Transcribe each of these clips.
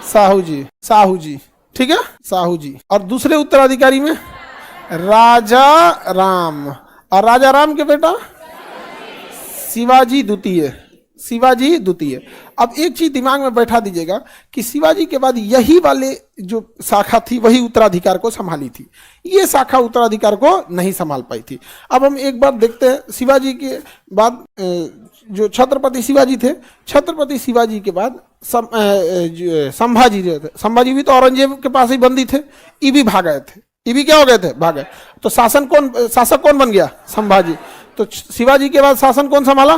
साहू जी, साहू जी, ठीक है, साहू जी। और दूसरे उत्तराधिकारी में राजा राम, और राजा राम के बेटा शिवाजी द्वितीय, शिवाजी द्वितीय। अब एक चीज दिमाग में बैठा दीजिएगा कि शिवाजी के बाद यही वाले जो शाखा थी वही उत्तराधिकार को संभाली थी, ये शाखा उत्तराधिकार को नहीं संभाल पाई थी। अब हम एक बार देखते हैं शिवाजी के बाद जो छत्रपति शिवाजी थे, छत्रपति शिवाजी के बाद संभाजी जो थे, संभाजी भी तो औरंगजेब के पास ही बंदी थे, ये भी भाग गए थे, ये भी क्या हो गए थे, भाग गए। तो शासक कौन बन गया, संभाजी। तो शिवाजी के बाद शासन कौन संभाला,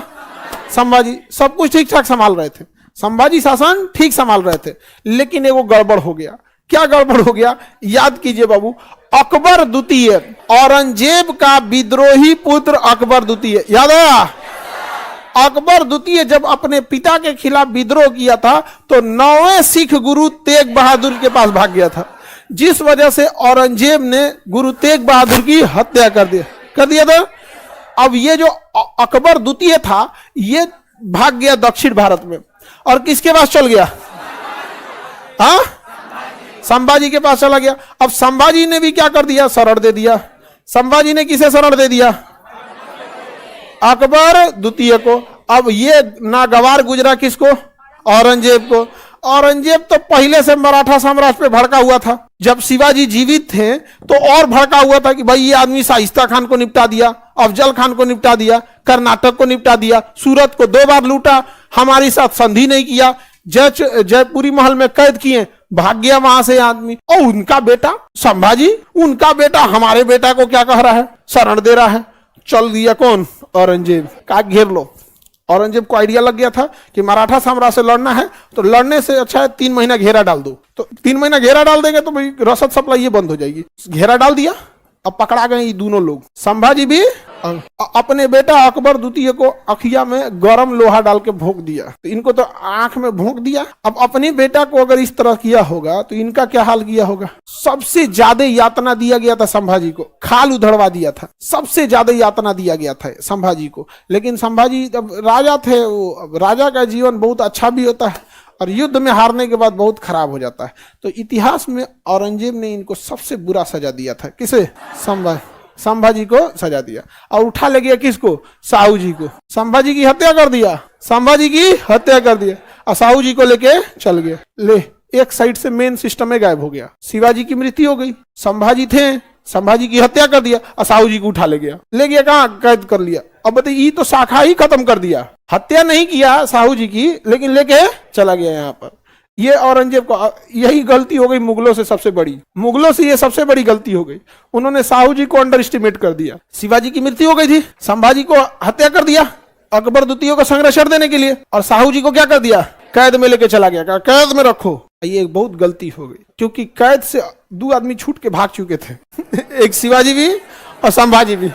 संभाजी। सब कुछ ठीक ठाक संभाल रहे थे, संभाजी शासन ठीक संभाल रहे थे, लेकिन एगो गड़बड़ हो गया। क्या गड़बड़ हो गया, याद कीजिए बाबू, अकबर द्वितीय, औरंगजेब का विद्रोही पुत्र अकबर द्वितीय, याद आया। अकबर द्वितीय जब अपने पिता के खिलाफ विद्रोह किया था तो 9वें सिख गुरु तेग बहादुर के पास भाग गया था, जिस वजह से औरंगजेब ने गुरु तेग बहादुर की हत्या कर दिया था। अब ये जो अकबर द्वितीय था ये भाग गया दक्षिण भारत में, और किसके पास चल गया, हाँ, संभाजी के पास चला गया। अब संभाजी ने भी क्या कर दिया, शरण दे दिया। संभाजी ने किसे शरण दे दिया, अकबर द्वितीय को। अब ये नागवार गुजरा किसको, औरंगजेब को। औरंगजेब तो पहले से मराठा साम्राज्य पे भड़का हुआ था, जब शिवाजी जीवित थे तो और भड़का हुआ था कि भाई ये आदमी शाइस्ता खान को निपटा दिया, अफजल खान को निपटा दिया, कर्नाटक को निपटा दिया, सूरत को 2 बार लूटा, हमारे साथ संधि नहीं किया, जयपुरी महल में कैद किए, भाग गया वहां से आदमी। और उनका बेटा संभाजी, उनका बेटा हमारे बेटा को क्या कह रहा है, शरण दे रहा है। चल दिया कौन, औरंगजेब का घेर लो। औरंगजेब को आइडिया लग गया था कि मराठा साम्राज्य से लड़ना है तो लड़ने से अच्छा है 3 महीना घेरा डाल दो। तो 3 महीना घेरा डाल देंगे तो भाई रसद सप्लाई ये बंद हो जाएगी। घेरा डाल दिया, अब पकड़ा गए ये दोनों लोग। संभाजी भी अपने बेटा अकबर द्वितीय को अखिया में गरम लोहा डाल के भोंक दिया, तो इनको तो आंख में भोंक दिया। अब अपने बेटा को अगर इस तरह किया होगा तो इनका क्या हाल किया होगा। सबसे ज्यादा यातना दिया गया था संभाजी को, खाल उधड़वा दिया था, सबसे ज्यादा यातना दिया गया था संभाजी को। लेकिन संभाजी जब राजा थे, वो राजा का जीवन बहुत अच्छा भी होता है और युद्ध में हारने के बाद बहुत खराब हो जाता है। तो इतिहास में औरंगजेब ने इनको सबसे बुरा सजा दिया था, किसे, संभाजी को सजा दिया, और उठा ले गया किसको, साहू जी को। संभाजी की हत्या कर दिया, संभाजी की हत्या कर दिया, और साहू जी को लेके चल गया। ले, एक साइड से मेन सिस्टम में गायब हो गया। शिवाजी की मृत्यु हो गई, संभाजी थे, संभाजी की हत्या कर दिया, और साहू जी को उठा ले गया कहाँ, कैद कर लिया। अब बताइए, ये तो शाखा ही खत्म कर दिया। हत्या नहीं किया साहू जी की, लेकिन लेके चला गया यहाँ पर। ये औरंगजेब को यही गलती हो गई मुगलों से, सबसे बड़ी, मुगलों से ये सबसे बड़ी गलती हो गई। उन्होंने साहू जी को अंडर एस्टिमेट कर दिया। शिवाजी की मृत्यु हो गई थी, संभाजी को हत्या कर दिया अकबर द्वितीय को संरक्षण देने के लिए, और साहू जी को क्या कर दिया, कैद में लेके चला गया, कहा कैद में रखो। ये बहुत गलती हो गई, क्योंकि कैद से 2 आदमी छूट के भाग चुके थे एक शिवाजी भी और संभाजी भी।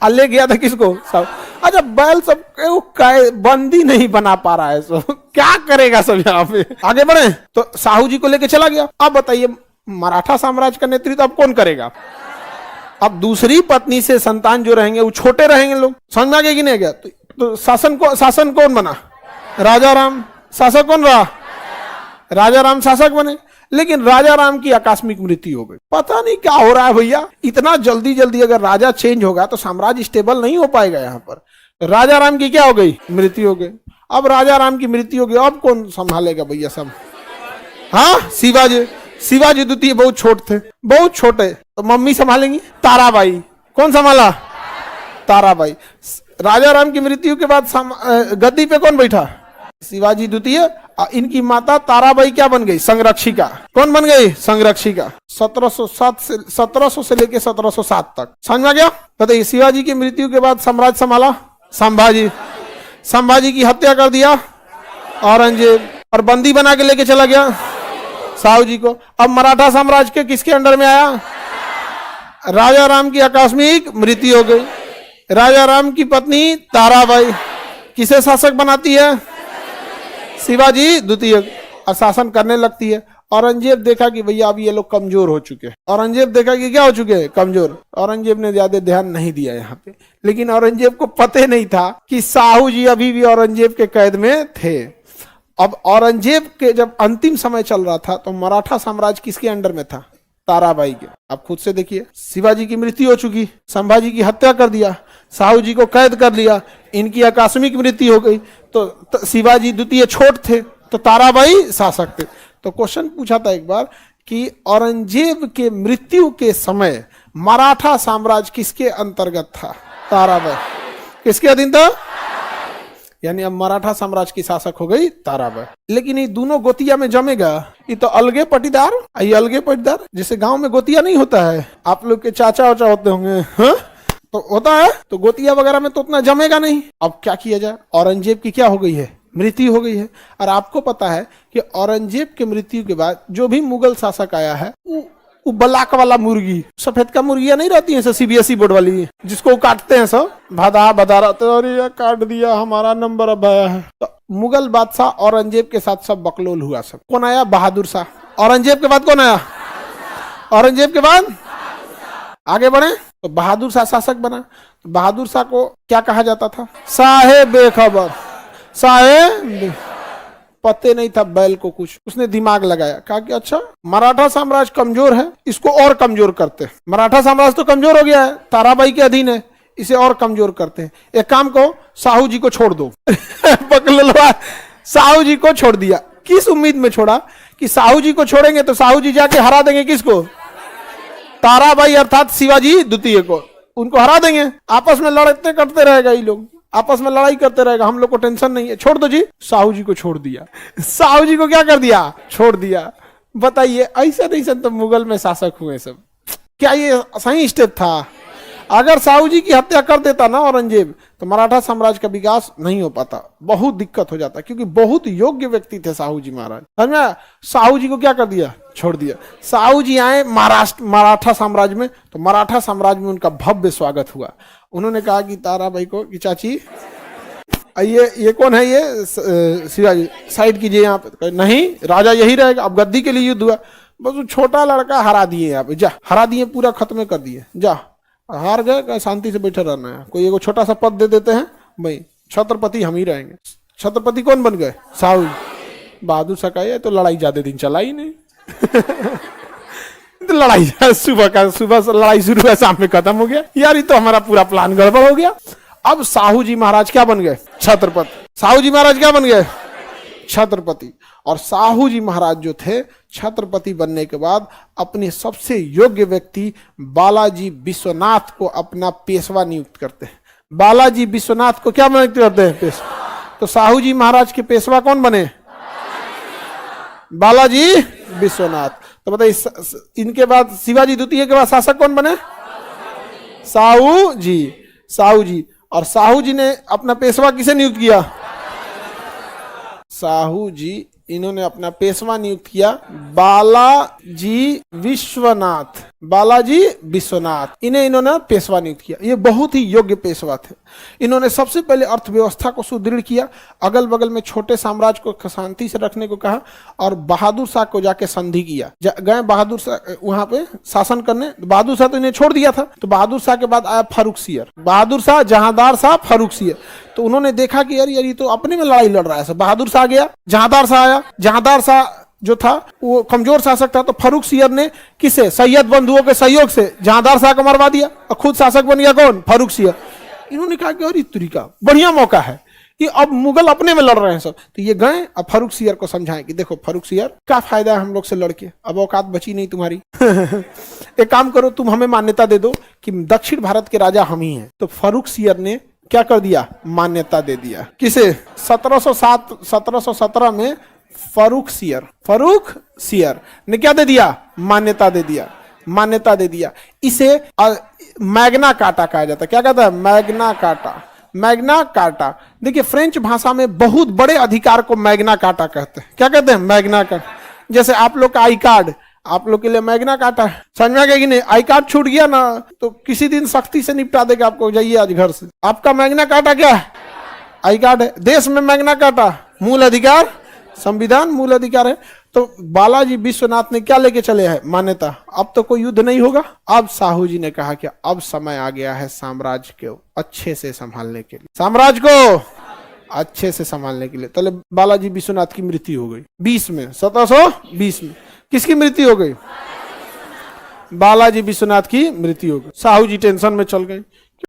ले गया था किसको, सब। अच्छा, बैल सब बंदी नहीं बना पा रहा है, सब क्या करेगा सब यहाँ पे। आगे बढ़े तो साहू जी को लेके चला गया। अब बताइए, मराठा साम्राज्य का नेतृत्व अब कौन करेगा। अब दूसरी पत्नी से संतान जो रहेंगे वो छोटे रहेंगे लोग, समझ में आ गया कि नहीं गया। तो शासन कौन बना, राजा राम। शासक कौन रहा, राजा राम शासक बने। लेकिन राजा राम की आकस्मिक मृत्यु हो गई। पता नहीं क्या हो रहा है भैया, इतना जल्दी जल्दी अगर राजा चेंज होगा तो साम्राज्य स्टेबल नहीं हो पाएगा। यहाँ पर राजा राम की क्या हो गई, मृत्यु हो गई। अब राजा राम की मृत्यु हो गई, अब कौन संभालेगा भैया सब, हाँ, शिवाजी द्वितीय बहुत छोटे थे, बहुत छोटे, तो मम्मी संभालेंगी। ताराबाई, कौन संभाला, ताराबाई। राजा राम की मृत्यु के बाद गद्दी पे कौन बैठा, शिवाजी द्वितीय। इनकी माता ताराबाई क्या बन गई, संरक्षिका। कौन बन गई, संरक्षिका। 1700 से लेके 1707 तक, समझ में आ गया। बताइए, शिवाजी की मृत्यु के बाद साम्राज्य संभाला संभाजी की हत्या कर दिया औरंगजेब, और बंदी बना के लेके चला गया साहू जी को। अब मराठा साम्राज्य के किसके अंडर में आया, राजा राम की आकस्मिक मृत्यु हो गई। राजा राम की पत्नी ताराबाई किसे शासक बनाती है, शिवाजी द्वितीय, और शासन करने लगती है। औरंगजेब देखा कि भैया अब ये लोग कमजोर हो चुके हैं। औरंगजेब देखा कि क्या हो चुके हैं, कमजोर। औरंगजेब ने ज्यादा ध्यान नहीं दिया यहाँ पे। लेकिन औरंगजेब को पता नहीं था कि साहू जी अभी भी औरंगजेब के कैद में थे। अब औरंगजेब के जब अंतिम समय चल रहा था तो मराठा साम्राज्य किसके अंडर में था? ताराबाई के। आप खुद से देखिए, शिवाजी की मृत्यु हो चुकी, संभाजी की हत्या कर दिया, साहू जी को कैद कर लिया, इनकी आकस्मिक मृत्यु हो गई, तो शिवाजी द्वितीय छोट थे, तो ताराबाई शासक थे। तो क्वेश्चन पूछा था एक बार कि औरंगजेब के मृत्यु के समय मराठा साम्राज्य किसके अंतर्गत था? ताराबाई। किसके अधीन था? यानी अब मराठा साम्राज्य की शासक हो गई ताराबाई। लेकिन ये दोनों गोतिया में जमेगा, ये तो अलगे पटीदार, ये अलगे पटीदार। जैसे गांव में गोतिया नहीं होता है, आप लोग के चाचा वाचा होते होंगे, हाँ? तो होता है, तो गोतिया वगैरह में तो उतना जमेगा नहीं। अब क्या किया जाए? औरंगजेब की क्या हो गई है? मृत्यु हो गई है। और आपको पता है कि औरंगजेब के मृत्यु के बाद जो भी मुगल शासक आया है, वो ब्लैक वाला मुर्गी, सफेद का मुर्गियां नहीं रहती है सीबीएसई बोर्ड वाली, जिसको काटते हैं सब, भदा भदा रहते, अरे काट दिया, हमारा नंबर अब आया है। तो मुगल बादशाह औरंगजेब के साथ सब बकलोल हुआ। सब कौन आया? बहादुर शाह। औरंगजेब के बाद कौन आया? औरंगजेब के बाद आगे बढ़े तो बहादुर शाह शासक बना। तो बहादुर शाह को क्या कहा जाता था? साहेब बेखबर। साहेब, पते नहीं था बैल को कुछ, उसने दिमाग लगाया, कहा कि अच्छा मराठा साम्राज्य कमजोर है, इसको और कमजोर करते हैं। मराठा साम्राज्य तो कमजोर हो गया है, ताराबाई के अधीन है, इसे और कमजोर करते हैं। एक काम को, साहू जी को छोड़ दो। बकलवा साहू जी को छोड़ दिया। किस उम्मीद में छोड़ा? कि साहू जी को छोड़ेंगे तो साहू जी जाके हरा देंगे किसको? ताराबाई अर्थात शिवाजी द्वितीय को। उनको हरा देंगे, आपस में लड़ते करते रहेगा, ये लोग आपस में लड़ाई करते रहेगा, हम लोग को टेंशन नहीं है, छोड़ दो जी। साहू जी को छोड़ दिया। साहू जी को क्या कर दिया? छोड़ दिया। बताइए, ऐसा नहीं सब तो मुगल में शासक हुए सब, क्या ये सही स्टेप था? अगर साहू जी की हत्या कर देता ना औरंगजेब, तो मराठा साम्राज्य का विकास नहीं हो पाता, बहुत दिक्कत हो जाता, क्योंकि बहुत योग्य व्यक्ति थे साहू जी महाराज। समझ में? साहू जी को क्या कर दिया? छोड़ दिया। साहू जी आए महाराष्ट्र मराठा साम्राज्य में, तो मराठा साम्राज्य में उनका भव्य स्वागत हुआ। उन्होंने कहा कि ताराबाई को कि चाची ये कौन है? ये शिवाजी, साइड कीजिए यहाँ पे। नहीं, राजा यही रहेगा, अब गद्दी के लिए युद्ध हुआ, बस वो छोटा लड़का हरा दिए, आप जा हरा दिए, पूरा खत्म कर दिए, जा हार गए, शांति से बैठे रहना है। कोई एगो छोटा सा पद दे देते हैं, भाई छत्रपति हम ही रहेंगे। छत्रपति कौन बन गए? साहू। बहादुर शाह का तो लड़ाई ज्यादा दिन चला ही नहीं। तो लड़ाई सुबह से लड़ाई शुरू हुआ, शाम में खत्म हो गया। यार ये तो हमारा पूरा प्लान गड़बड़ हो गया। अब साहू जी महाराज क्या बन गए? छत्रपति। साहू जी महाराज क्या बन गए? छत्रपति। और साहू जी महाराज जो थे, छत्रपति बनने के बाद अपने सबसे योग्य व्यक्ति बालाजी विश्वनाथ को अपना पेशवा नियुक्त करते हैं। बालाजी विश्वनाथ को क्या नियुक्त करते हैं? पेशवा। तो साहू जी महाराज के पेशवा कौन बने? बालाजी विश्वनाथ। तो बताइए, इनके बाद शिवाजी द्वितीय के बाद शासक कौन बने? साहू जी। साहू जी। और साहू जी ने अपना पेशवा किसे नियुक्त किया? साहू जी इन्होंने अपना पेशवा नियुक्त किया बालाजी विश्वनाथ। बालाजी विश्वनाथ, इन्होंने पेशवा नियुक्त किया। ये बहुत ही योग्य पेशवा थे। इन्होंने सबसे पहले अर्थव्यवस्था को सुदृढ़ किया, अगल बगल में छोटे साम्राज्य को शांति से रखने को कहा, और बहादुर शाह को जाके संधि किया। गए बहादुर शाह वहां पे शासन करने, बहादुर शाह तो इन्हें छोड़ दिया था। तो बहादुर शाह के बाद आया फर्रुखसियर। बहादुर शाह, जहांदार शाह, फर्रुखसियर। तो उन्होंने देखा कि यार ये तो अपने में लड़ाई लड़ रहा है। बहादुर शाह गया, जहांदार शाह आया। जहांदार शाह जो था वो कमजोर शासक था, तो फर्रुखसियर ने किसे? सैयद बंधुओं के सहयोग से जहांदार शाह को मरवा दिया, और खुद शासक बन गया कौन? फर्रुखसियर। इन्होंने कहा कि और तरीका बढ़िया मौका है, कि अब मुगल अपने में लड़ रहे हैं सब। तो ये गए, अब फर्रुखसियर को समझाएं कि देखो फर्रुखसियर, क्या फायदा है हम लोग से लड़के, अब औकात बची नहीं तुम्हारी। एक काम करो, तुम हमें मान्यता दे दो कि दक्षिण भारत के राजा हम ही हैं। तो फर्रुखसियर ने क्या कर दिया? मान्यता दे दिया। किसे? 1717 में फर्रुखसियर ने क्या दे दिया? मान्यता दे दिया। मान्यता दे दिया। इसे मैग्ना कार्टा कहा जाता है। क्या कहता है? Magna carta. मैग्ना कार्टा, देखिए फ्रेंच भाषा में बहुत बड़े अधिकार को मैग्ना कार्टा कहते हैं। क्या कहते हैं? Magna carta. जैसे आप लोग का आई कार्ड, आप लोग के लिए मैग्ना कार्टा है। समझ में आ गया कि नहीं? आई कार्ड छूट गया ना, तो किसी दिन सख्ती से निपटा देगा आपको, जाइए आज घर से। आपका मैग्ना कार्टा क्या है? आई कार्ड है। देश में मैग्ना कार्टा मूल अधिकार, संविधान मूल अधिकार है। तो बालाजी विश्वनाथ ने क्या लेके चले हैं? मान्यता। अब तो कोई युद्ध नहीं होगा। अब साहू जी ने कहा कि अब समय आ गया है साम्राज्य को अच्छे से संभालने के लिए। साम्राज्य को अच्छे से संभालने के लिए। तले बालाजी विश्वनाथ की मृत्यु हो गई 20 में, 1720 में। किसकी मृत्यु हो गई? बालाजी विश्वनाथ की मृत्यु हो गई। साहू जी टेंशन में चल गए